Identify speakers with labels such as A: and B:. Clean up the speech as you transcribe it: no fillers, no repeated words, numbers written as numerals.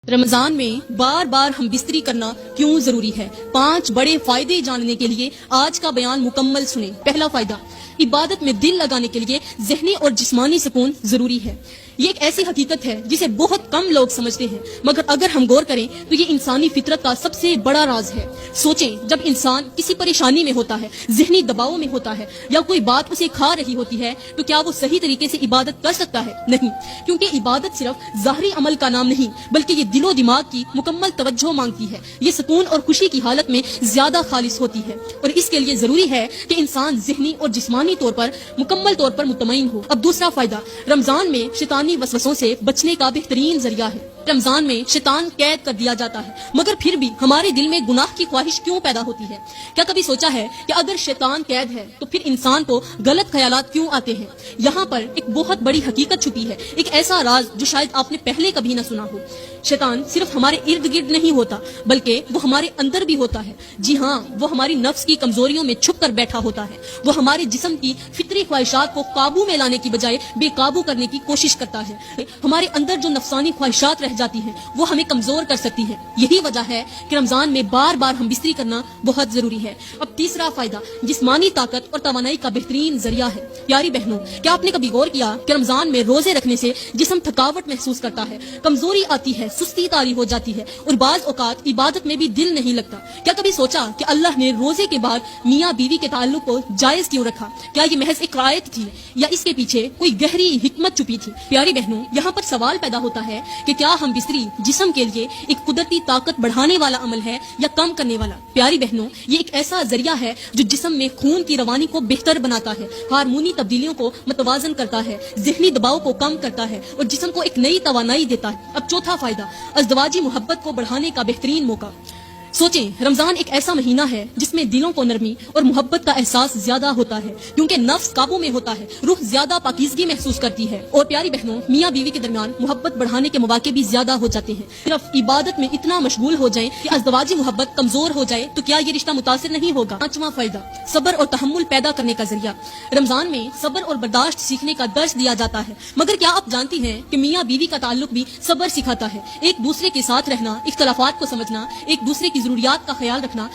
A: रमजान में बार बार हम बिस्तरी करना क्यों जरूरी है? 5 बड़े फायदे जानने के लिए आज का बयान मुकम्मल सुने। पहला फायदा, इबादत में दिल लगाने के लिए ज़हनी और जिस्मानी सुकून जरूरी है। ये एक ऐसी हकीकत है जिसे बहुत कम लोग समझते हैं, मगर अगर हम गौर करें तो ये इंसानी फितरत का सबसे बड़ा राज है। सोचें, जब इंसान किसी परेशानी में होता है, ज़हनी दबाव में होता है या कोई बात उसे खा रही होती है, तो क्या वो सही तरीके से इबादत कर सकता है? नहीं, क्योंकि इबादत सिर्फ ज़ाहरी अमल का नाम नहीं, बल्कि ये दिलो दिमाग की मुकम्मल तवज्जो मांगती है। ये सुकून और खुशी की हालत में ज्यादा खालिस होती है और इसके लिए जरूरी है कि इंसान ज़हनी और जिस्मानी तौर पर मुकम्मल तौर पर मुतमईन हो। अब दूसरा फायदा, रमजान में शैतानी वसवसों से बचने का बेहतरीन जरिया है। रमजान में शैतान कैद कर दिया जाता है, मगर फिर भी हमारे दिल में गुनाह की ख्वाहिश क्यों पैदा होती है? क्या कभी सोचा है कि अगर शैतान कैद है तो फिर इंसान को गलत ख्यालात क्यों आते हैं? यहाँ पर एक बहुत बड़ी हकीकत छुपी है, एक ऐसा राज जो शायद आपने पहले कभी न सुना हो। शैतान सिर्फ हमारे इर्द गिर्द नहीं होता, बल्कि वो हमारे अंदर भी होता है। जी हाँ, वो हमारी नफ्स की कमजोरियों में छुप कर बैठा होता है। वो हमारे जिस्म की फितरी ख्वाहिशात को काबू में लाने की बजाय बेकाबू करने की कोशिश करता है। हमारे अंदर जो नफसानी ख्वाहिशात रह जाती हैं, वो हमें कमजोर कर सकती हैं। यही वजह है कि रमजान में बार बार हम बिस्तरी करना बहुत जरूरी है। अब तीसरा फायदा, जिस्मानी ताकत और तवानाई का बेहतरीन जरिया है। प्यारी बहनों, क्या आपने कभी गौर किया कि रमजान में रोजे रखने से जिस्म थकावट महसूस करता है, कमजोरी आती है, सुस्ती तारी हो जाती है और बाज औकात इबादत में भी दिल नहीं लगता? क्या कभी सोचा कि अल्लाह ने रोजे के बाद मियाँ बीवी के ताल्लुक को जायज क्यों रखा? क्या ये महज एक रायत थी या इसके पीछे कोई गहरी हिकमत छुपी थी? प्यारी बहनों, यहाँ पर सवाल पैदा होता है कि क्या हम बिस्तरी जिस्म के लिए एक कुदरती ताकत बढ़ाने वाला अमल है या कम करने वाला? प्यारी बहनों, ये एक ऐसा जरिया है जो जिस्म में खून की रवानी को बेहतर बनाता है, हार्मोनी तब्दीलियों को मतवाजन करता है, ज़हनी दबाव को कम करता है और जिस्म को एक नई तवानाई देता है। अब चौथा फायदा, अज़दवाजी मोहब्बत को बढ़ाने का बेहतरीन मौका। सोचें, रमजान एक ऐसा महीना है जिसमें दिलों को नरमी और मोहब्बत का एहसास ज्यादा होता है, क्योंकि नफ्स काबू में होता है, रूह ज्यादा पाकीज़गी महसूस करती है। और प्यारी बहनों, मियाँ बीवी के दरमियान मोहब्बत बढ़ाने के मौके भी ज्यादा हो जाते हैं। सिर्फ इबादत में इतना मशगूल हो जाए कि अज़दवाजी मोहब्बत कमजोर हो जाए तो क्या ये रिश्ता मुतासिर नहीं होगा? पांचवा फायदा, सब्र और तहम्मुल पैदा करने का जरिया। रमजान में सब्र और बर्दाश्त सीखने का दर्स दिया जाता है, मगर क्या आप जानती हैं कि मियाँ बीवी का ताल्लुक भी सब्र सिखाता है? एक दूसरे के साथ रहना, इख्तलाफात को समझना, एक दूसरे की जरूरियात का ख्याल रखना।